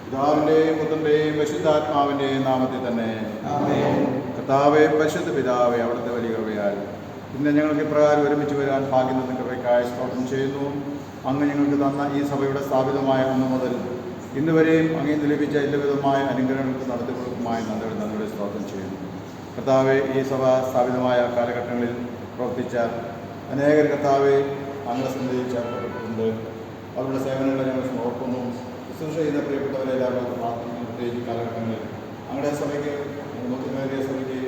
പിതാവിൻ്റെയും പുത്രൻ്റെയും പരിശുദ്ധാത്മാവിൻ്റെയും നാമത്തിൽ തന്നെ. കർത്താവേ, പരിശുദ്ധ പിതാവേ, അവിടുത്തെ വലിയ കൃപയാൽ ഇന്ന് ഞങ്ങൾക്ക് ഇപ്രകാരം ഒരുമിച്ച് വരാൻ ഭാഗ്യം തന്ന കൃപയ്ക്കായി സ്തോത്രം ചെയ്യുന്നു. അങ്ങ് ഞങ്ങൾക്ക് തന്ന ഈ സഭയുടെ സ്ഥാപിതമായ അന്ന് മുതൽ ഇന്ന് വരെയും അങ്ങേ ലഭിച്ച എല്ലാവിധമായ അനുഗ്രഹങ്ങൾക്ക് നടത്തിപ്പുറത്തുമായി നന്ദിയുടെ സ്തോത്രം ചെയ്യുന്നു. കർത്താവെ, ഈ സഭ സ്ഥാപിതമായ കാലഘട്ടങ്ങളിൽ പ്രവർത്തിച്ച അനേകർ കർത്താവെ അങ്ങയുടെ സന്നിധിയിൽ ചേർക്കപ്പെട്ടിട്ടുണ്ട്. അവരുടെ സേവനങ്ങളെ ഞങ്ങൾ ഓർക്കുന്നു. ശുശ്രൂഷ ചെയ്യുന്ന പ്രിയപ്പെട്ടവരെല്ലാവരും പ്രാർത്ഥിക്കുന്നു. പ്രത്യേകിച്ച് കാലഘട്ടങ്ങളിൽ അങ്ങയുടെ സഭയ്ക്ക്, മുഖ്യമേറിയ സഭയ്ക്ക്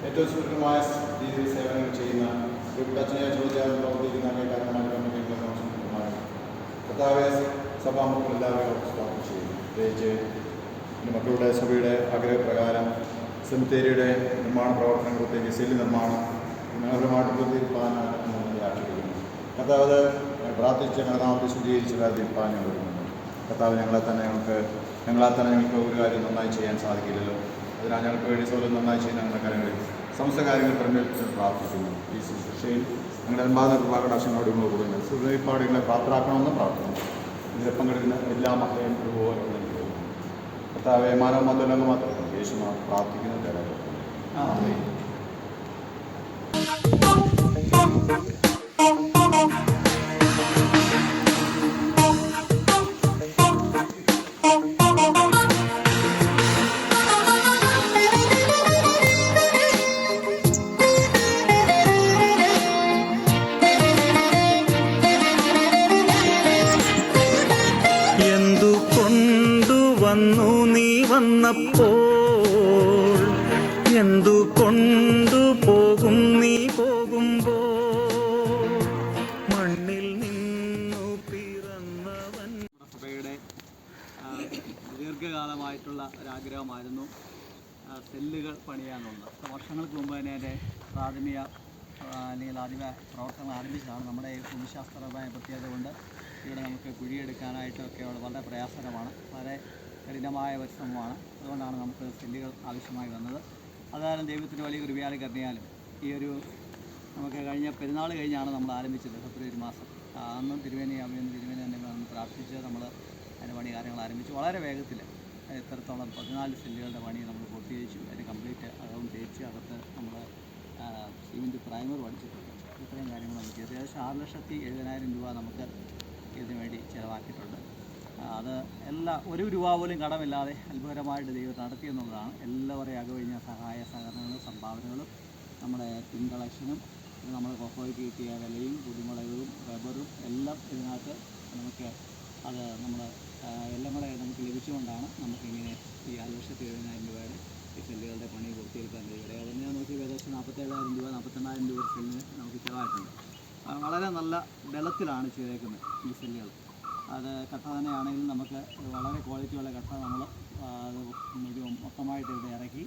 ഏറ്റവും സുദൃഢമായ രീതിയിൽ സേവനങ്ങൾ ചെയ്യുന്ന പ്രിയപ്പെട്ട അച്ഛനെ ചോദിച്ചാൽ പ്രവർത്തിക്കുന്ന അങ്ങേക്കാരന്മാർ കർത്താവെ, സഭാമുഖങ്ങൾ എല്ലാവരും സ്വാഗതം ചെയ്യുന്നു. പ്രത്യേകിച്ച് എൻ്റെ മക്കളുടെ സഭയുടെ ആഗ്രഹപ്രകാരം സെമിത്തേരിയുടെ നിർമ്മാണ പ്രവർത്തനങ്ങൾ, പ്രത്യേകിച്ച് സെല്ല് നിർമ്മാണം മനോഹരമായിട്ട് പൂർത്തീകരിക്കാനാണ് ആഗ്രഹിക്കുന്നു. കർത്താവ് പ്രാർത്ഥിച്ച് കർത്താവ് ശുദ്ധീകരിച്ച് വേർതിരിപ്പാൻ ഞാൻ വരുന്നുണ്ട്. കർത്താവ് ഞങ്ങളാൽ തന്നെ ഞങ്ങൾക്ക് ഒരു കാര്യം നന്നായി ചെയ്യാൻ സാധിക്കില്ലല്ലോ. അതിനാൽ ഞങ്ങൾക്ക് വേണ്ടി സൗകര്യം നന്നായി ചെയ്യുന്ന ഞങ്ങളുടെ കാര്യങ്ങളിൽ സമസ്ത കാര്യങ്ങൾ പരിണമിച്ച് പ്രാർത്ഥിക്കുന്നു. ഈ ശുശ്രൂഷയിൽ ഞങ്ങളുടെ അൻപാദ കൃപാകടാക്ഷങ്ങളോട് നിങ്ങൾ കൂടുന്നു. സുഖപാടുകളെ പ്രാപ്തരാക്കണമെന്ന് പ്രാർത്ഥിക്കുന്നു. ഇതിൽ പങ്കെടുക്കുന്ന എല്ലാ മക്കളെയും ഒരുപോലെ കർത്താവെ മാനവ മതലങ്ങ് മാത്രം യേശു പ്രാർത്ഥിക്കുന്നത് തരാം. എന്തു കൊണ്ടുപോകും നീ പോകുമ്പോ മണ്ണിൽ നിന്നു പിറന്നവൻ. സഭയുടെ ദീർഘകാലമായിട്ടുള്ള ഒരാഗ്രഹമായിരുന്നു സെല്ലുകൾ പണിയാനുള്ളത്. വർഷങ്ങൾക്ക് മുമ്പ് തന്നെ എൻ്റെ പ്രാഥമിക അല്ലെങ്കിൽ ആദ്യ പ്രവർത്തനം ആരംഭിച്ചതാണ്. നമ്മുടെ ഭൂമിശാസ്ത്രപരമായ പ്രത്യേകത കൊണ്ട് ഇവിടെ നമുക്ക് കുഴിയെടുക്കാനായിട്ടൊക്കെ വളരെ പ്രയാസകരമാണ്. വളരെ കഠിനമായ പരിശ്രമമാണ്. അതുകൊണ്ടാണ് നമുക്ക് സെല്ലുകൾ ആവശ്യമായി വന്നത്. അതായത് ദൈവത്തിന് വലിയ കൃപയാൽ കരുതിയാലും ഈ ഒരു നമുക്ക് കഴിഞ്ഞ പെരുന്നാൾ കഴിഞ്ഞാണ് നമ്മൾ ആരംഭിച്ചത്. ഫെബ്രുവരി മാസം. അന്നും തിരുവേനി തന്നെ വന്ന് പ്രാർത്ഥിച്ച് നമ്മൾ അതിൻ്റെ പണി കാര്യങ്ങൾ ആരംഭിച്ചു. വളരെ വേഗത്തിൽ എത്രത്തോളം 14 സെല്ലുകളുടെ പണി നമ്മൾ പൂർത്തീകരിച്ചു. അതിന് കംപ്ലീറ്റ് അകവും തേച്ച് അകത്ത് നമ്മൾ സിമെൻറ്റ് പ്രൈമർ പഠിച്ചിട്ടുണ്ട്. ഇത്രയും കാര്യങ്ങൾ നമുക്ക് ഏകദേശം 6,70,000 രൂപ നമുക്ക് ഇതിനു വേണ്ടി ചിലവാക്കിയിട്ടുണ്ട്. അത് ഒരു രൂപ പോലും കടമില്ലാതെ അത്ഭുതകരമായിട്ട് ദൈവം നടത്തിയെന്നുള്ളതാണ്. എല്ലാവരെയും അകവഴിഞ്ഞ സഹായ സഹകരണങ്ങളും സംഭാവനകളും നമ്മുടെ പിൻ കളക്ഷനും നമ്മൾ കൊക്കോയ്ക്ക് കിട്ടിയ വിലയും കുരുമുളകും റബ്ബറും എല്ലാം ഇതിനകത്ത് നമുക്ക് അത് നമ്മൾ എല്ലാം കൂടെ നമുക്ക് ലഭിച്ചുകൊണ്ടാണ് നമുക്കിങ്ങനെ ഈ 6,70,000 രൂപയുടെ ഈ സെല്ലുകളുടെ പണി പൂർത്തീകരിക്കാൻ കഴിയുക. അതിന് നോക്കി ഏകദേശം 47,000 രൂപ 48,000 രൂപ സെല്ലിന് നമുക്ക് ചിലവായിട്ടുണ്ട്. വളരെ നല്ല ബലത്തിലാണ് ചെയ്തേക്കുന്നത് ഈ സെല്ലുകൾ. അത് കട്ട തന്നെയാണെങ്കിലും നമുക്ക് വളരെ ക്വാളിറ്റിയുള്ള കട്ട നമ്മൾ മൊത്തമായിട്ട് ഇവിടെ ഇറക്കി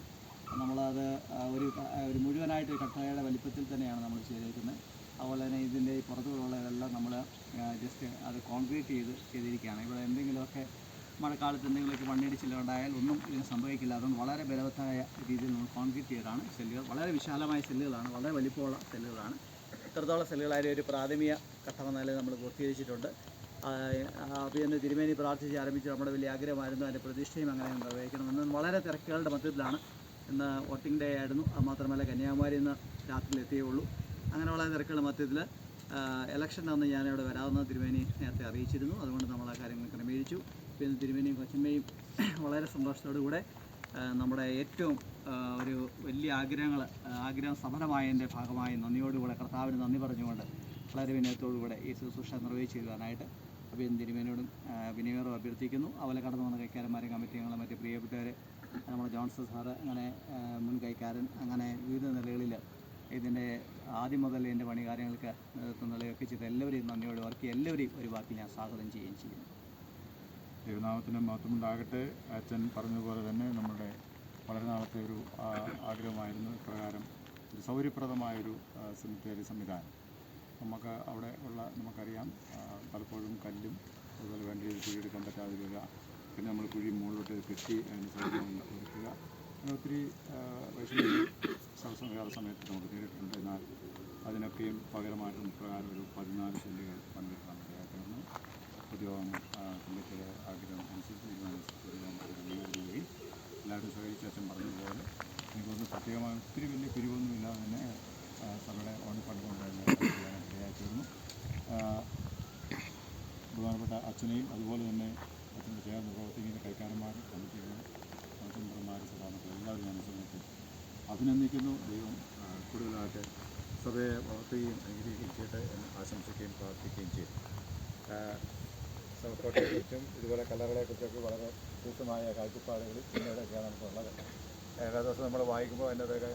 നമ്മളത് ഒരു മുഴുവനായിട്ട് കട്ടയുടെ വലിപ്പത്തിൽ തന്നെയാണ് നമ്മൾ ചെയ്തേക്കുന്നത്. അതുപോലെ തന്നെ ഇതിൻ്റെ ഈ പുറത്തുള്ളതെല്ലാം നമ്മൾ ജസ്റ്റ് അത് കോൺക്രീറ്റ് ചെയ്തിരിക്കുകയാണ്. ഇവിടെ എന്തെങ്കിലുമൊക്കെ മഴക്കാലത്ത് എന്തെങ്കിലുമൊക്കെ മണ്ണിടിച്ചിലുണ്ടായാൽ ഒന്നും ഇതിന് സംഭവിക്കില്ല. അതുകൊണ്ട് വളരെ ബലവത്തായ രീതിയിൽ നമ്മൾ കോൺക്രീറ്റ് ചെയ്താണ് സെല്ലുകൾ. വളരെ വിശാലമായ സെല്ലുകളാണ്, വളരെ വലിപ്പമുള്ള സെല്ലുകളാണ്. ഇത്രത്തോളം സെല്ലുകളായ ഒരു പ്രാഥമിക കട്ടമെന്ന നിലയിൽ നമ്മൾ പൂർത്തീകരിച്ചിട്ടുണ്ട്. പിന്നെ തിരുമേനി പ്രാർത്ഥിച്ച് ആരംഭിച്ച് നമ്മുടെ വലിയ ആഗ്രഹമായിരുന്നു. അതിൻ്റെ പ്രതീക്ഷയും അങ്ങനെ നിർവഹിക്കണമെന്ന്. വളരെ തിരക്കുകളുടെ മധ്യത്തിലാണ്. ഇന്ന് വോട്ടിംഗ് ഡേ ആയിരുന്നു. അതുമാത്രമല്ല കന്യാകുമാരി ഇന്ന് രാത്രിയിൽ എത്തിയുള്ളൂ. അങ്ങനെ വളരെ തിരക്കുകളുടെ മധ്യത്തിൽ ഇലക്ഷൻ അന്ന് ഞാനിവിടെ വരാമെന്ന് തിരുമേനി നേരത്തെ അറിയിച്ചിരുന്നു. അതുകൊണ്ട് നമ്മൾ ആ കാര്യങ്ങൾ ക്രമീകരിച്ചു. പിന്നെ തിരുമേനിയും കൊച്ചമ്മയും വളരെ സന്തോഷത്തോടുകൂടെ നമ്മുടെ ഏറ്റവും ഒരു വലിയ ആഗ്രഹം സഫലമായതിൻ്റെ ഭാഗമായി നന്ദിയോടുകൂടെ കർത്താവിന് നന്ദി പറഞ്ഞുകൊണ്ട് വളരെ വിനയത്തോടുകൂടെ ഈ ശുശ്രൂഷ നിർവഹിച്ചു തരുവാനായിട്ട് അഭിയൻ തിരുമേനോടും വിനയോടും അഭ്യർത്ഥിക്കുന്നു. അതുപോലെ കടന്നു വന്ന കൈക്കാരന്മാരെ, കമ്മിറ്റി അംഗങ്ങളെ, മറ്റ് പ്രിയപ്പെട്ടവർ, നമ്മുടെ ജോൺസൺ സാറ്, അങ്ങനെ മുൻ കൈക്കാരൻ, അങ്ങനെ വിവിധ നിലകളിൽ ഇതിൻ്റെ ആദ്യം മുതൽ എൻ്റെ പണി കാര്യങ്ങൾക്ക് നേതൃത്വം നിലയൊക്കെ ചെയ്ത് എല്ലാവരെയും നന്ദിയോട് വർക്ക് എല്ലാവരെയും ഒരു വാക്കിൽ ഞാൻ സ്വാഗതം ചെയ്യുകയും ചെയ്യുന്നു. ദൈവനാമത്തിന് മഹത്വമുണ്ടാകട്ടെ. അച്ഛൻ പറഞ്ഞതുപോലെ തന്നെ നമ്മുടെ വളരെ നാളത്തെ ഒരു ആഗ്രഹമായിരുന്നു ഇപ്രകാരം ഒരു സൗകര്യപ്രദമായൊരു സെമിത്തേരി സംവിധാനം. നമുക്ക് അവിടെ നമുക്കറിയാം പലപ്പോഴും കല്ലും അതുപോലെ വേണ്ട രീതിയിൽ കുഴിയെടുക്കാൻ പറ്റാതെ വരിക. പിന്നെ നമ്മൾ കുഴി മുകളിലോട്ട് കെട്ടി അതിന് സൗകര്യം ഒരുക്കുക. അങ്ങനെ ഒത്തിരി വിഷമ സമയത്ത് നമുക്ക് നേരിട്ടുണ്ട്. എന്നാൽ അതിനൊക്കെയും പകരമായിട്ട് പ്രകാരം ഒരു 14 സെല്ലുകൾ പണിതിട്ടാണ് ഇടയാക്കുന്നത്. ഉദ്യോഗം കമ്മിറ്റിയുടെ ആഗ്രഹം അനുസരിച്ച് എല്ലാവരും സഹകരിച്ച് അച്ഛൻ പറഞ്ഞതുപോലെ എനിക്കൊന്നും പ്രത്യേകമായ ഒത്തിരി വലിയ പിരിവൊന്നുമില്ലാതെ തന്നെ സഭയുടെ ഓൺ ഫണ്ട് കൊണ്ട് തന്നെ ചെയ്യാനായിട്ട് ഇടയായി തീർന്നു. ബഹുമാനപ്പെട്ട അച്ഛനെയും അതുപോലെ തന്നെ അച്ഛനോട് ചേർന്ന് പ്രവർത്തിക്കുന്ന കൈക്കാരന്മാർ, കമ്മിറ്റികൾ, കൗൺസിലർമാർ, സഭാമക്കൾ എല്ലാവരും ഞാൻ സമയത്ത് അഭിനന്ദിക്കുന്നു. ദൈവം കൂടുതലായിട്ട് സഭയെ വളർത്തുകയും അനുഗ്രഹിക്കുകയും ചെയ്യട്ടെ എന്ന് ആശംസിക്കുകയും പ്രാർത്ഥിക്കുകയും ചെയ്യും. കോട്ടയെക്കുറിച്ചും ഇതുപോലെ കല്ലറകളെക്കുറിച്ചൊക്കെ വളരെ വ്യക്തമായ കാഴ്ചപ്പാടുകൾ ചിന്തകളൊക്കെയാണ് നമുക്കുള്ളത്. എല്ലാ ദിവസവും നമ്മൾ വായിക്കുമ്പോൾ അതിൻ്റെതൊക്കെ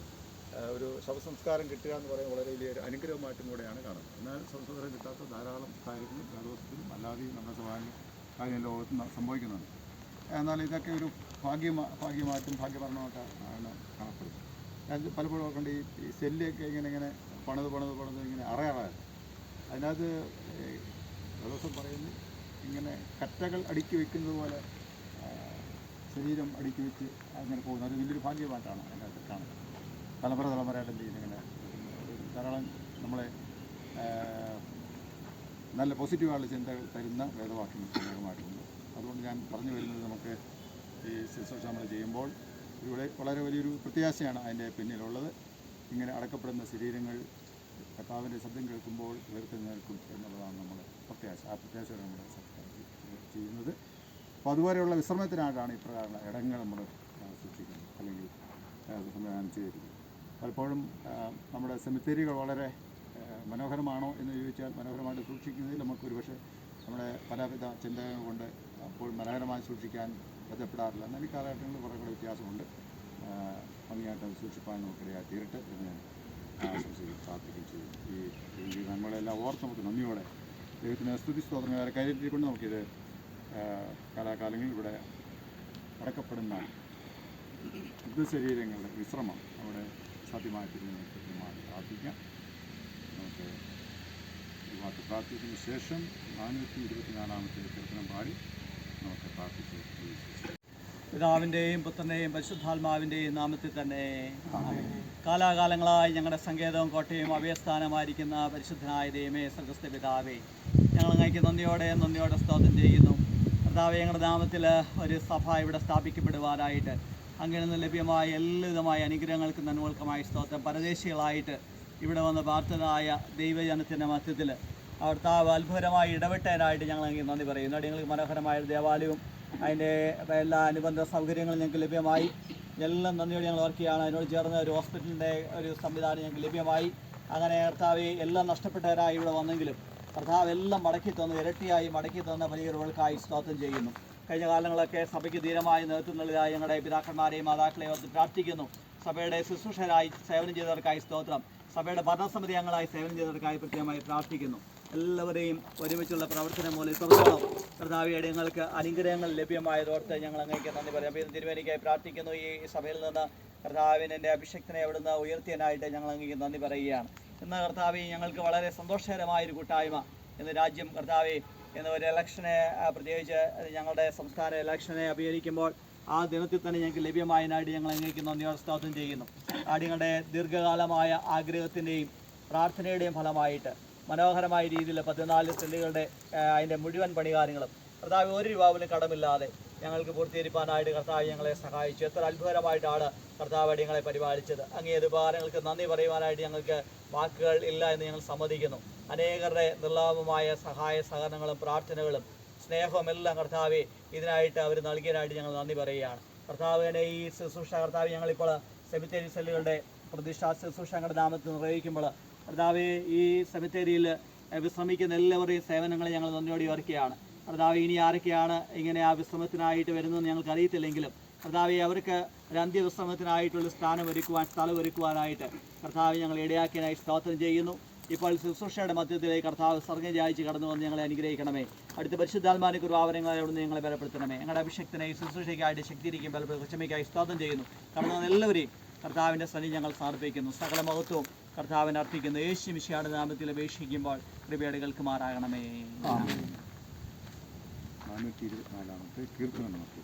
ഒരു ശവസംസ്കാരം കിട്ടുക എന്ന് പറയുന്നത് വളരെ വലിയൊരു അനുഗ്രഹമായിട്ടും കൂടെയാണ് കാണുന്നത്. എന്നാൽ ശവസംസ്കാരം കിട്ടാത്ത ധാരാളം കാര്യങ്ങളും ദിവസത്തിലും അല്ലാതെയും നമ്മുടെ സമാജ കാര്യം ലോകത്ത് സംഭവിക്കുന്നുണ്ട്. എന്നാൽ ഇതൊക്കെ ഒരു ഭാഗ്യമായിട്ടും ഭാഗ്യപരമായിട്ട് ആണ് കാണപ്പെടുന്നത്. അത് പലപ്പോഴും കൊണ്ട് ഈ സെല്ലൊക്കെ ഇങ്ങനെ പണിത് ഇങ്ങനെ അറയാറാണ്. അതിനകത്ത് ദിവസം പറയുന്നു ഇങ്ങനെ കറ്റകൾ അടുക്കി വയ്ക്കുന്നത് പോലെ ശരീരം അടുക്കി വെച്ച് അങ്ങനെ പോകുന്നത് അത് വലിയൊരു ഭാഗ്യമായിട്ടാണ് അതിനകത്ത് കാണുന്നത്. തലമുറയായിട്ട് എന്ത് ചെയ്യുന്നത് ഇങ്ങനെ ധാരാളം നമ്മളെ നല്ല പോസിറ്റീവായുള്ള ചിന്തകൾ തരുന്ന വേദവാക്യങ്ങൾ അനേകമായിട്ടുണ്ട്. അതുകൊണ്ട് ഞാൻ പറഞ്ഞു വരുന്നത് നമുക്ക് ഈ ശുശ്രൂഷ നമ്മൾ ചെയ്യുമ്പോൾ ഇവിടെ വളരെ വലിയൊരു പ്രത്യാശയാണ് അതിൻ്റെ പിന്നിലുള്ളത്. ഇങ്ങനെ അടക്കപ്പെടുന്ന ശരീരങ്ങൾ കർത്താവിൻ്റെ ശബ്ദം കേൾക്കുമ്പോൾ ഉയർത്തെഴുന്നേൽക്കും എന്നുള്ളതാണ് നമ്മൾ പ്രത്യാശ. ആ പ്രത്യാശയാണ് നമ്മൾ ചെയ്യുന്നത്. അപ്പോൾ അതുപോലെയുള്ള വിശ്രമത്തിനായിട്ടാണ് ഇപ്രകാരം ഇടങ്ങൾ നമ്മൾ സൂക്ഷിക്കുന്നത് അല്ലെങ്കിൽ സംവിധാനം ചെയ്തിരിക്കുന്നത്. പലപ്പോഴും നമ്മുടെ സെമിത്തേരികൾ വളരെ മനോഹരമാണോ എന്ന് ചോദിച്ചാൽ മനോഹരമായിട്ട് സൂക്ഷിക്കുന്നതിൽ നമുക്കൊരു പക്ഷേ നമ്മുടെ പലവിധ ചിന്തകൾ കൊണ്ട് അപ്പോൾ മനോഹരമായി സൂക്ഷിക്കാൻ ബന്ധപ്പെടാറില്ല. എന്നാൽ ഈ കാലഘട്ടങ്ങളിൽ കുറേ കൂടെ വ്യത്യാസമുണ്ട്. ഭംഗിയായിട്ട് അത് സൂക്ഷിപ്പാൻ നമുക്കിടയായി തീരട്ടെ എന്ന് ഞാൻ ആശംസിക്കുകയും പ്രാർത്ഥിക്കുകയും ചെയ്യും. ഈ നമ്മളെല്ലാം ഓർത്ത് നമുക്ക് നന്ദിയോടെ ദൈവത്തിന് സ്തുതി സ്തോത്രങ്ങൾ കരുതിക്കൊണ്ട് നമുക്കിത് കാലാകാലങ്ങളിൽ ഇവിടെ അടക്കപ്പെടുന്ന മൃതശരീരങ്ങളുടെ വിശ്രമം അവിടെ സാധ്യമായിത്തീരുന്നതിന് കൃത്യമായി പ്രാർത്ഥിക്കാം. നമുക്ക് ഒരു വാക്ക് പ്രാർത്ഥിച്ചതിന് ശേഷം 424-ാമത്തെ കീർത്തനം പാടി നമുക്ക് പ്രാർത്ഥിച്ച് പിതാവിൻ്റെയും പുത്രൻ്റെയും പരിശുദ്ധാത്മാവിൻ്റെയും നാമത്തിൽ തന്നെ കാലാകാലങ്ങളായി ഞങ്ങളുടെ സങ്കേതവും കോട്ടയും അഭയസ്ഥാനമായിരിക്കുന്ന പരിശുദ്ധനായ ദൈവമേ, സ്വർഗ്ഗസ്ഥ പിതാവേ, ഞങ്ങൾ അങ്ങേക്ക് നന്ദിയോടെ സ്തോത്രം ചെയ്യുന്നു. കർത്താവേ, ഞങ്ങളുടെ നാമത്തിൽ ഒരു സഭ ഇവിടെ സ്ഥാപിക്കപ്പെടുവാനായിട്ട് അങ്ങനെ നിന്ന് ലഭ്യമായ എല്ലാവിധമായ അനുഗ്രഹങ്ങൾക്കും നന്മകൾക്കുമായി സ്തോത്രം. പരദേശികളായിട്ട് ഇവിടെ വന്ന് പ്രാർത്ഥനായ ദൈവജനത്തിൻ്റെ മധ്യത്തിൽ കർത്താവ് അത്ഭുതമായി ഇടപെട്ടതിനായിട്ട് ഞങ്ങൾ അങ്ങ് നന്ദി പറയുന്നു. ഞങ്ങൾക്ക് മനോഹരമായ ഒരു ദേവാലയവും അതിൻ്റെ എല്ലാ അനുബന്ധ സൗകര്യങ്ങളും ഞങ്ങൾക്ക് ലഭ്യമായി. എല്ലാം നന്ദിയോടെ ഞങ്ങൾ ഓർക്കുകയാണ്. അതിനോട് ചേർന്ന് ഒരു ഹോസ്പിറ്റലിൻ്റെ ഒരു സംവിധാനം ഞങ്ങൾക്ക് ലഭ്യമായി. അങ്ങനെ കർത്താവ് എല്ലാം നഷ്ടപ്പെട്ടവരായി ഇവിടെ വന്നെങ്കിലും കർത്താവ് എല്ലാം മടക്കി തന്നു, ഇരട്ടിയായി മടക്കി തന്ന വലിയ കൃപകൾക്കായി സ്തോത്രം ചെയ്യുന്നു. കഴിഞ്ഞ കാലങ്ങളൊക്കെ സഭയ്ക്ക് ധീരമായി നേതൃത്വം നൽകിയതായി ഞങ്ങളുടെ പിതാക്കന്മാരെയും മാതാക്കളെയും ഓർത്ത് പ്രാർത്ഥിക്കുന്നു. സഭയുടെ ശുശ്രൂഷകരായി സേവനം ചെയ്തവർക്കായി സ്തോത്രം. സഭയുടെ ഭരണസമിതി അംഗങ്ങളായി സേവനം ചെയ്തവർക്കായി പ്രത്യേകമായി പ്രാർത്ഥിക്കുന്നു. എല്ലാവരെയും ഒരുമിച്ചുള്ള പ്രവർത്തനം മൂലം ഇത്രത്തോളം കർത്താവിയുടെ ഞങ്ങൾക്ക് അനുഗ്രഹങ്ങൾ ലഭ്യമായതോർത്ത് ഞങ്ങൾ അങ്ങേക്ക് നന്ദി പറയാം. അപ്പോൾ തിരുവേനിക്കായി പ്രാർത്ഥിക്കുന്നു. ഈ സഭയിൽ നിന്ന് കർത്താവിൻ്റെ അഭിഷക്തനെ അവിടുന്ന് ഉയർത്തിയതിനായിട്ട് ഞങ്ങൾ അങ്ങേക്ക് നന്ദി പറയുകയാണ്. ഇന്ന് കർത്താവെ, ഞങ്ങൾക്ക് വളരെ സന്തോഷകരമായൊരു കൂട്ടായ്മ ഇന്ന് രാജ്യം കർത്താവെ എന്ന ഒരു ഇലക്ഷനെ, പ്രത്യേകിച്ച് ഞങ്ങളുടെ സംസ്ഥാന ഇലക്ഷനെ അഭിമുഖീകരിക്കുമ്പോൾ ആ ദിനത്തിൽ തന്നെ ഞങ്ങൾക്ക് ലഭ്യമായതിനായിട്ട് ഞങ്ങൾ അങ്ങേക്ക് നന്ദിയോടെ സ്തോത്രം ചെയ്യുന്നു. ഞങ്ങളുടെ ദീർഘകാലമായ ആഗ്രഹത്തിൻ്റെയും പ്രാർത്ഥനയുടെയും ഫലമായിട്ട് മനോഹരമായ രീതിയിൽ 14 സെല്ലുകളുടെ അതിൻ്റെ മുഴുവൻ പണികാര്യങ്ങളും കർത്താവ് ഒരു രൂപ പോലും കടമില്ലാതെ ഞങ്ങൾക്ക് പൂർത്തീകരിക്കാനായിട്ട് കർത്താവ് ഞങ്ങളെ സഹായിച്ചു. എത്ര അത്ഭുതമായിട്ടാണ് കർത്താവ് ഞങ്ങളെ പരിപാലിച്ചത്. അങ്ങേ ഉപകാരങ്ങൾക്ക് നന്ദി പറയുവാനായിട്ട് ഞങ്ങൾക്ക് വാക്കുകൾ ഇല്ല എന്ന് ഞങ്ങൾ സമ്മതിക്കുന്നു. അനേകരുടെ നിർലാഭമായ സഹായ സഹകരണങ്ങളും പ്രാർത്ഥനകളും സ്നേഹവും എല്ലാം കർത്താവെ ഇതിനായിട്ട് അവർ നൽകിയതിനായിട്ട് ഞങ്ങൾ നന്ദി പറയുകയാണ്. കർത്താവിനെ ഈ ശുശ്രൂഷ കർത്താവ് ഞങ്ങളിപ്പോൾ സെമിത്തേരി സെല്ലുകളുടെ പ്രതിഷ്ഠാ ശുശ്രൂഷ ഞങ്ങളുടെ നാമത്തിൽ നിർവഹിക്കുമ്പോൾ കർത്താവെ ഈ സെമിത്തേരിയിൽ വിശ്രമിക്കുന്ന എല്ലാവരുടെയും സേവനങ്ങളെ ഞങ്ങൾ നന്ദിയോടെ ഓർക്കുകയാണ്. കർത്താവ് ഇനി ആരൊക്കെയാണ് ഇങ്ങനെ ആ വിശ്രമത്തിനായിട്ട് വരുന്നതെന്ന് ഞങ്ങൾക്ക് അറിയത്തില്ലെങ്കിലും കർത്താവെ അവർക്ക് ഒരു അന്ത്യവിശ്രമത്തിനായിട്ടുള്ള സ്ഥലം ഒരുക്കുവാനായിട്ട് കർത്താവ് ഞങ്ങൾ ഇടയാക്കിയതിനായി സ്തോത്രം ചെയ്യുന്നു. ഇപ്പോൾ ശുശ്രൂഷയുടെ മധ്യത്തിലേക്ക് കർത്താവ് സ്വർഗ്ഗജായിച്ച് കടന്നു വന്ന് ഞങ്ങളെ അനുഗ്രഹിക്കണമേ. അടുത്ത പരിശുദ്ധാത്മാവിനെ കുർബാവരങ്ങളെ അവിടുന്ന് ഞങ്ങളെ ബലപ്പെടുത്തണമേ. ഞങ്ങളുടെ അഭിഷക്തനെ ശുശ്രൂഷയ്ക്കായിട്ട് ശക്തിയിരിക്കും ബലപ്പെടുത്തമയ്ക്കായി സ്തോത്രം ചെയ്യുന്നു. കടന്നു വന്ന എല്ലാവരെയും കർത്താവിൻ്റെ സന്നിധി ഞങ്ങൾ സമർപ്പിക്കുന്നു. സകല മഹത്വവും കർത്താവിനെ അർപ്പിക്കുന്നു. യേശു മിശിഹായുടെ നാമത്തിൽ അപേക്ഷിക്കുമ്പോൾ കൃപയുടെ കേൾക്കുമാറാകണമേ. 424-ാമത്തെ കീർത്തനം നമുക്ക്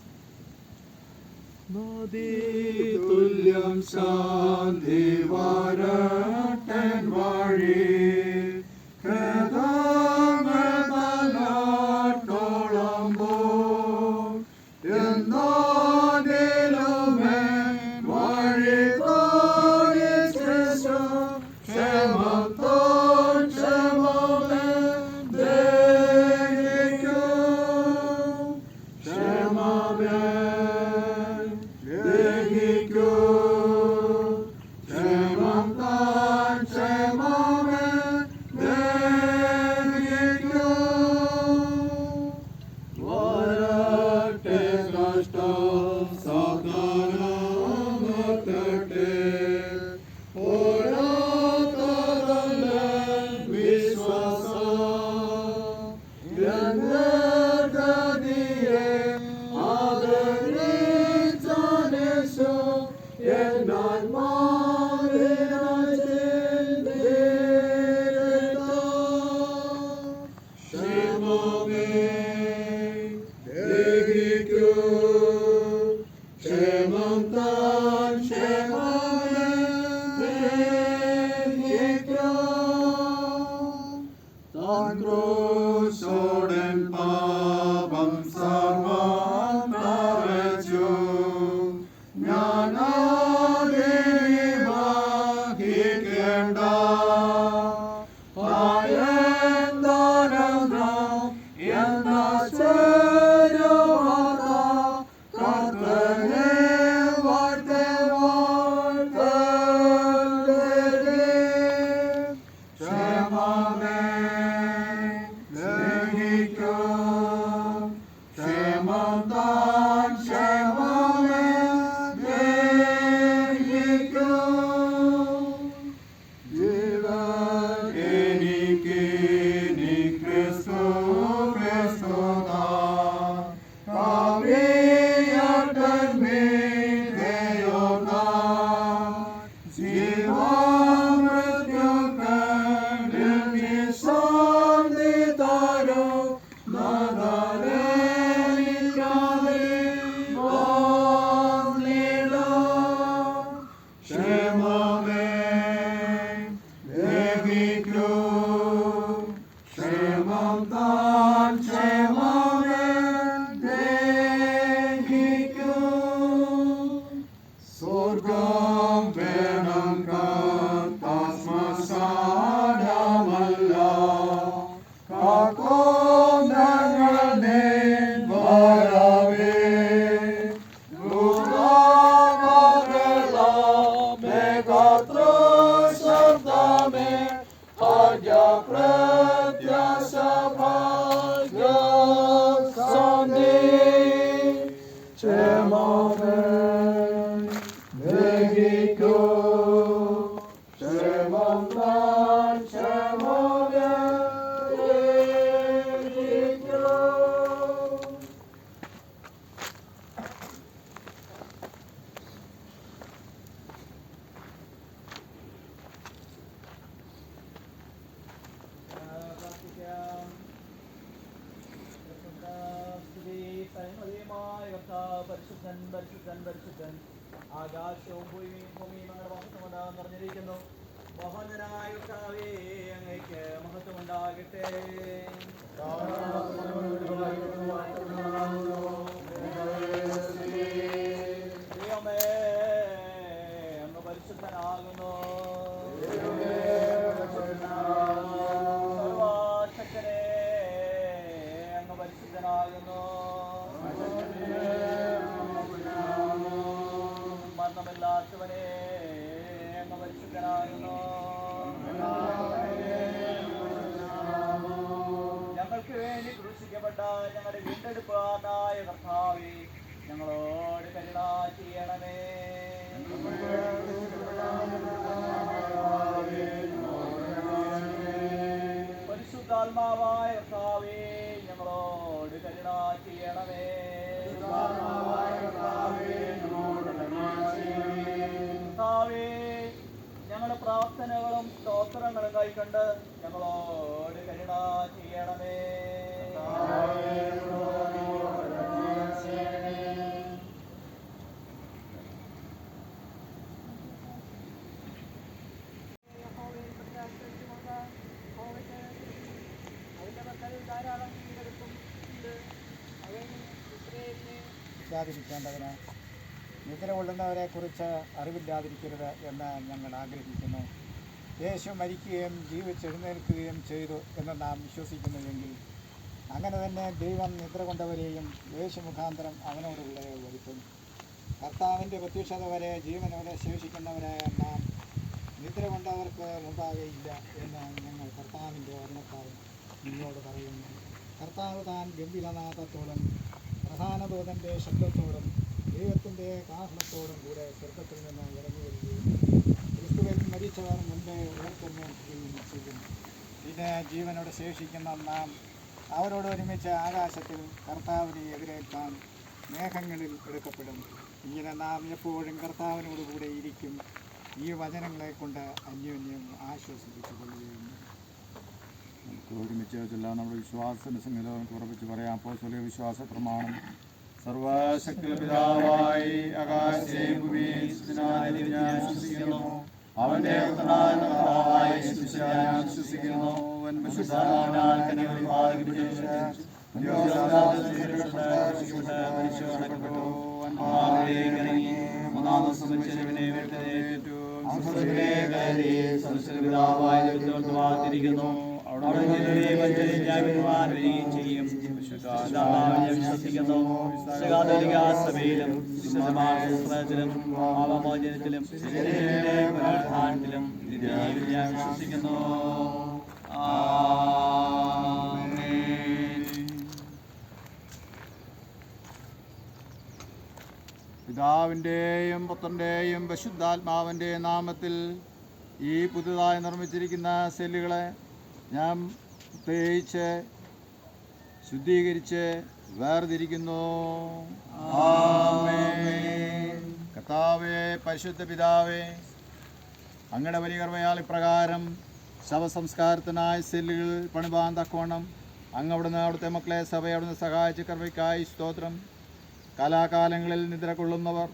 തുല്യം ശാന്തി വരട്ടൻ വഴി ഹൃദയങ്ങളോളമ്പോ എന്നോടിലുമേ ആകാശവും ഭൂമിയും അങ്ങനെ മഹത്വം നിറഞ്ഞിരിക്കുന്നു. മോഹനനായ കർത്താവേ, അങ്ങേക്ക് മഹത്വം ഉണ്ടാകട്ടെ. ദൈവമേ, അങ്ങ് പരിശുദ്ധനാകുന്നു. സർവശക്തനേ, അങ്ങ് പരിശുദ്ധനാകുന്നു. മരണമില്ലാത്തവനെ, അങ്ങ് പരിശുദ്ധനാകുന്നു. ഞങ്ങൾക്ക് വേണ്ടി ക്രൂശിക്കപ്പെട്ട ഞങ്ങളുടെ വീണ്ടെടുപ്പാനായ കർത്താവേ, ഞങ്ങളോട് കരുണ ചെയ്യണമേ. പരിശുദ്ധാത്മാവായ കർത്താവേ, ഞങ്ങളോട് കരുണ ചെയ്യണമേ. കർത്താവേ, ഞങ്ങളുടെ പ്രാർത്ഥനകളും സ്തോത്രങ്ങളും കൈക്കൊണ്ട് ഞങ്ങളോട് കരുണ ചെയ്യണമേ. ാതിരിക്കേണ്ടതിന് നിദ്ര കൊള്ളുന്നവരെ കുറിച്ച് അറിവില്ലാതിരിക്കരുത് എന്ന് ഞങ്ങൾ ആഗ്രഹിക്കുന്നു. യേശു മരിക്കുകയും ജീവിച്ചെഴുന്നേൽക്കുകയും ചെയ്തു എന്ന് നാം വിശ്വസിക്കുന്നുവെങ്കിൽ അങ്ങനെ തന്നെ ദൈവം നിദ്ര കൊണ്ടവരെയും യേശു മുഖാന്തരം അവനോടുകൂടെ വരുത്തും. കർത്താവിൻ്റെ പ്രത്യക്ഷത വരെ ജീവനോടെ ശേഷിക്കുന്നവരായ നാം നിദ്ര കൊണ്ടവർക്ക് മുമ്പാകെയില്ല എന്ന് ഞങ്ങൾ കർത്താവിൻ്റെ ഓർമ്മക്കാർ നിന്നോട് പറയുന്നു. കർത്താവ് താൻ ഗംഭീരനാഥത്തോടും പ്രധാനദൂതൻ്റെ ശബ്ദത്തോടും ദൈവത്തിൻ്റെ കാഹളത്തോടും കൂടെ സ്വർഗ്ഗത്തിൽ നിന്ന് ഇറങ്ങി വരികയും ക്രിസ്തുവിൽ മരിച്ചവർ മുൻപേ ഉയർത്തെഴുന്നേൽക്കുകയും ചെയ്യും. പിന്നെ ജീവനോട് ശേഷിക്കുന്ന നാം അവരോട് ഒരുമിച്ച് ആകാശത്തിൽ കർത്താവിനെ എതിരേൽക്കാൻ മേഘങ്ങളിൽ എടുക്കപ്പെടും. ഇങ്ങനെ നാം എപ്പോഴും കർത്താവിനോടുകൂടെ ഇരിക്കും. ഈ വചനങ്ങളെ കൊണ്ട് അന്യോന്യം ആശ്വസിപ്പിച്ചു കൊള്ളുകയും നമുക്ക് ഒരുമിച്ച് ചെല്ലാം. നമ്മുടെ വിശ്വാസത്തിൻ്റെ സംഗീതം നമുക്ക് ഉറപ്പിച്ച് പറയാം. അപ്പോസ്തലിക വിശ്വാസ പ്രമാണം. സർവശക്തിയുള്ള പിതാവായി ആകാശത്തെയും ഭൂമിയെയും സൃഷ്ടിച്ചവനായ ഞാൻ വിശ്വസിക്കുന്നു. അവന്റെ പുത്രനായ കർത്താവായ യേശുക്രിസ്തുവിൽ ഞാൻ വിശ്വസിക്കുന്നു. അവൻ പരിശുദ്ധാത്മാവിനാൽ കന്യകയിൽ ജനിച്ച് മൂന്നാം ദിവസം മരിച്ചവനെ ഉയർത്തെഴുന്നേറ്റു. ിരിക്കുന്നു അവിടെ ചെയ്യും. വിശ്വസിക്കുന്നു. സഭയിലും പാപമോചനത്തിലും പുനരുത്ഥാനത്തിലും ഞാൻ വിശ്വസിക്കുന്നു. പിതാവിൻ്റെയും പുത്രൻ്റെയും പരിശുദ്ധാത്മാവിൻ്റെയും നാമത്തിൽ ഈ പുതുതായി നിർമ്മിച്ചിരിക്കുന്ന സെല്ലുകളെ ഞാൻ പ്രത്യേകിച്ച് ശുദ്ധീകരിച്ച് വേർതിരിക്കുന്നു. ആമേൻ. കർത്താവേ, പരിശുദ്ധ പിതാവേ, അങ്ങയുടെ വലിയ കൃപയാൽ ഇപ്രകാരം ശവസംസ്കാരത്തിനായ സെല്ലുകൾ പണിവാൻ തക്കവണ്ണം അങ്ങ് അവിടുത്തെ മക്കളെ സഭയെ അവിടുന്ന് സഹായിച്ച കൃപയ്ക്കായി സ്തോത്രം. കാലാകാലങ്ങളിൽ നിദ്ര കൊള്ളുന്നവർ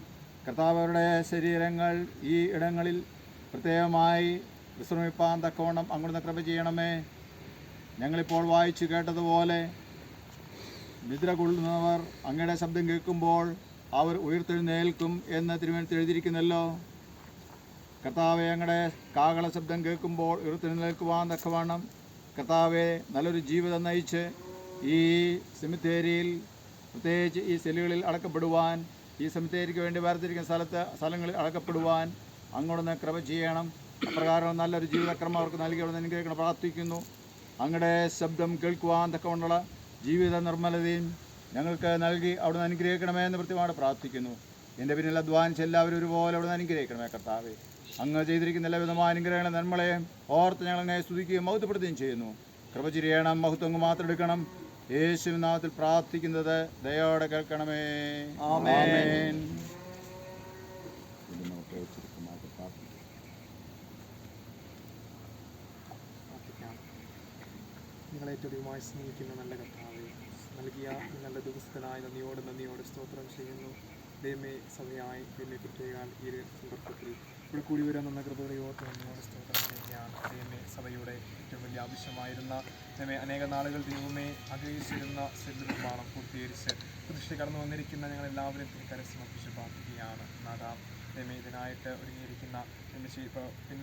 കർത്താവരുടെ ശരീരങ്ങൾ ഈ ഇടങ്ങളിൽ പ്രത്യേകമായി വിശ്രമിപ്പാൻ തക്കവണ്ണം അങ്ങോട്ട് കൃപ ചെയ്യണമേ. ഞങ്ങളിപ്പോൾ വായിച്ചു കേട്ടതുപോലെ നിദ്ര കൊള്ളുന്നവർ അങ്ങയുടെ ശബ്ദം കേൾക്കുമ്പോൾ അവർ ഉയർത്തെഴുന്നേൽക്കും എന്ന് തിരുവനന്തപുരത്ത് എഴുതിയിരിക്കുന്നല്ലോ. കർത്താവെ, അങ്ങയുടെ കാഹള ശബ്ദം കേൾക്കുമ്പോൾ ഉയർത്തെഴുന്നേൽക്കുവാൻ തക്കവണ്ണം കർത്താവെ നല്ലൊരു ജീവിതം നയിച്ച് ഈ സെമിത്തേരിയിൽ പ്രത്യേകിച്ച് ഈ സെല്ലുകളിൽ അടക്കപ്പെടുവാൻ, ഈ സെമിത്തേരിക്ക് വേണ്ടി വേർതിരിക്കുന്ന സ്ഥലങ്ങളിൽ അടക്കപ്പെടുവാൻ അങ്ങോട്ട് കൃപ ചെയ്യണം. അപ്രകാരം നല്ലൊരു ജീവിതക്രമം അവർക്ക് നൽകി അവിടെ അനുഗ്രഹിക്കണം പ്രാർത്ഥിക്കുന്നു. അങ്ങയുടെ ശബ്ദം കേൾക്കുവാൻ തക്കവണ്ണുള്ള ജീവിത നിർമ്മലതയും ഞങ്ങൾക്ക് നൽകി അവിടുന്ന് അനുഗ്രഹിക്കണമേ എന്ന് കൃത്യമായിട്ട് പ്രാർത്ഥിക്കുന്നു. എൻ്റെ പിന്നിൽ അധ്വാനിച്ച് എല്ലാവരും ഒരുപോലെ അവിടുന്ന് അനുഗ്രഹിക്കണമേ. കർത്താവേ, അങ്ങ് ചെയ്തിരിക്കുന്ന എല്ലാവിധമായ അനുഗ്രഹങ്ങളെ നന്മളെ ഓർത്ത് ഞങ്ങളങ്ങനെ സ്തുതിക്കുകയും മഹത്വപ്പെടുത്തുകയും ചെയ്യുന്നു. കൃപ ചെയ്യണം, മഹത്വം മാത്രം എടുക്കണം. യേശുവിൻ നാമത്തിൽ പ്രാർത്ഥിക്കുന്നത് ദയോടെ കേൾക്കണമേ. ആമേൻ. നിങ്ങളെ ഏറ്റവും സ്നേഹിക്കുന്ന നല്ല കർത്താവേ, നൽകിയ ഈ നല്ല ദിവസത്തിനായി നന്ദിയോട് സ്തോത്രം ചെയ്യുന്നു. ദൈവമേ, സഭയായി ദൈവമേ പ്രത്യേക ഈ ഒരു സന്ദർഭത്തിൽ ഇവിടെ കൂടി വരാൻ തന്ന കൃപയുടെ ഓർത്ത് നന്ദിയോട് സ്തോത്രം ചെയ്യുകയാണ്. ദൈവമേ, സഭയുടെ ഏറ്റവും വലിയ ആവശ്യമായിരുന്ന ദൈവമേ അനേക നാളുകൾ ദൈവമേ ആഗ്രഹിച്ചിരുന്ന സെല്ല് നിർമ്മാണം പൂർത്തീകരിച്ച് പ്രതിഷ്ഠ കടന്നു വന്നിരിക്കുന്ന ഞങ്ങളെല്ലാവരും തിരുക്കരെ സമർപ്പിച്ച് പ്രാർത്ഥിക്കുകയാണ്. നാദാം ദൈവമേ, ഇതിനായിട്ട് ഒരുങ്ങിയിരിക്കുന്ന പിന്നിൽ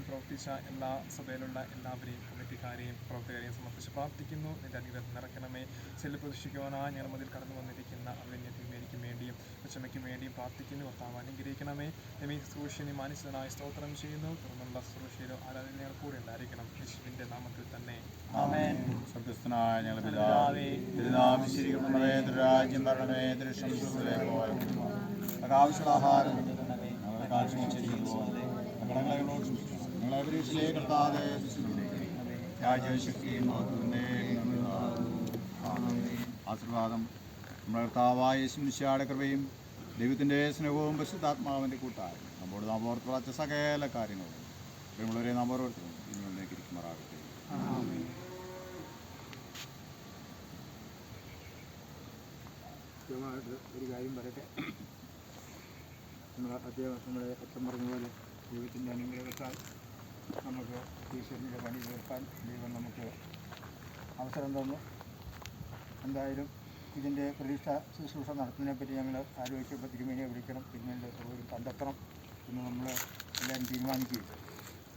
പ്രവർത്തിച്ച എല്ലാ സഭയിലുള്ള എല്ലാവരെയും കമ്മിറ്റിക്കാരെയും പ്രവർത്തകരെയും സമർപ്പിച്ച് പ്രാർത്ഥിക്കുന്നു. നിന്റെ അനുഗ്രഹം നിറയ്ക്കണമേ. സെല്ല് പ്രതിഷ്ഠിക്കുവാനായി ഞങ്ങൾ മുതൽ കടന്നു വന്നിരിക്കുന്ന അവന്യ തിരുമേനിക്ക് വേണ്ടിയും കൊച്ചമ്മയ്ക്കും വേണ്ടിയും പ്രാർത്ഥിക്കുന്നു. കർത്താവ് അനുഗ്രഹിക്കണമേ. ദൈവമേ, ശുശ്രൂഷനെ മാനിച്ചതിനായി സ്തോത്രം ചെയ്യുന്നു. തുറന്നുള്ള ശുശ്രൂഷയിലും ആരാധന ഞങ്ങൾ കൂടെ ഉണ്ടായിരിക്കണം. യേശുവിൻ്റെ നാമത്തിൽ തന്നെ ആമേൻ. സ്വർഗ്ഗസ്ഥനായ ഞങ്ങളുടെ പിതാവേ, തിരുനാമം ശുദ്ധീകരിക്കണമേ. തിരുരാജ്യം വരണമേ. തിരുശംസത്തിലെ പോലെ ആവശ്യമുള്ള ആഹാരം ഞങ്ങളെ പരീക്ഷയിലേക്ക് കടത്താതെ രാജ്യശക്തിയും ആശീർവാദം നമ്മുടെ കർത്താവായ യേശുമിശിഹായുടെ കൃപയും ദൈവത്തിൻ്റെ സ്നേഹവും പരിശുദ്ധാത്മാവിൻ്റെ കൂട്ടായും നമ്മോട് നാം ഓർത്തുള്ള സകല കാര്യങ്ങളും പ്രിയമുള്ളവരെ നാം ഓരോരുത്തരും ഇന്നുള്ളിലേക്ക് ഇരിക്കുമാറാകട്ടെ. ഒരു കാര്യം പറയട്ടെ. നമ്മുടെ അച്ഛൻ പറഞ്ഞ പോലെ ദൈവത്തിൻ്റെ അനുഗ്രഹത്താൽ നമുക്ക് ഈശ്വരൻ്റെ പണി തീർക്കാൻ ദൈവം നമുക്ക് അവസരം തന്നു. എന്തായാലും ഇതിൻ്റെ പ്രതീക്ഷ ശുശ്രൂഷ നടത്തുന്നതിനെപ്പറ്റി ഞങ്ങൾ ആലോചിച്ചപ്പോൾ തിരുമേനിയെ വിളിക്കണം, തിരുമേനിയുടെ സൗകര്യം കണ്ടെത്തണം എന്ന് നമ്മൾ എല്ലാവരും തീരുമാനിക്കുകയും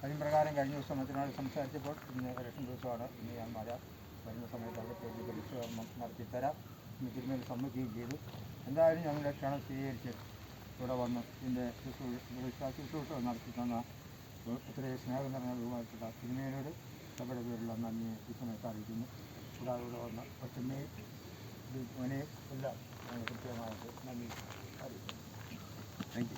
അതിന് പ്രകാരം കഴിഞ്ഞ ദിവസം മറ്റന്നാൾ സംസാരിച്ചപ്പോൾ ഇന്ന് ഇലക്ഷൻ ദിവസമാണ്. ഇന്ന് ഞാൻ മഴ വരുന്ന സമയത്ത് അവിടത്തേക്ക് പരിശോധന നടത്തിത്തരാം ഇന്ന് തിരുമേനി സമ്മതിക്കുകയും ചെയ്തു. എന്തായാലും ഞങ്ങളുടെ ക്ഷണം സ്വീകരിച്ച് ഇവിടെ വന്ന് ഇതിൻ്റെ ശുശ്രൂഷ നടത്തി തന്ന ഒത്തിരി സ്നേഹം നിറഞ്ഞ ബഹുമാനപ്പെട്ട തിരുമേനിയോട് സഭയുടെ പേരിലുള്ള നന്ദിയെ ഈ സമയത്ത് അറിയിക്കുന്നു. കൂടാതെ ഇവിടെ വന്ന ഒറ്റമ്മയും മോനെയും എല്ലാം ഞങ്ങൾ കൃത്യമായിട്ട് നന്ദി അറിയിക്കുന്നു. Thank you.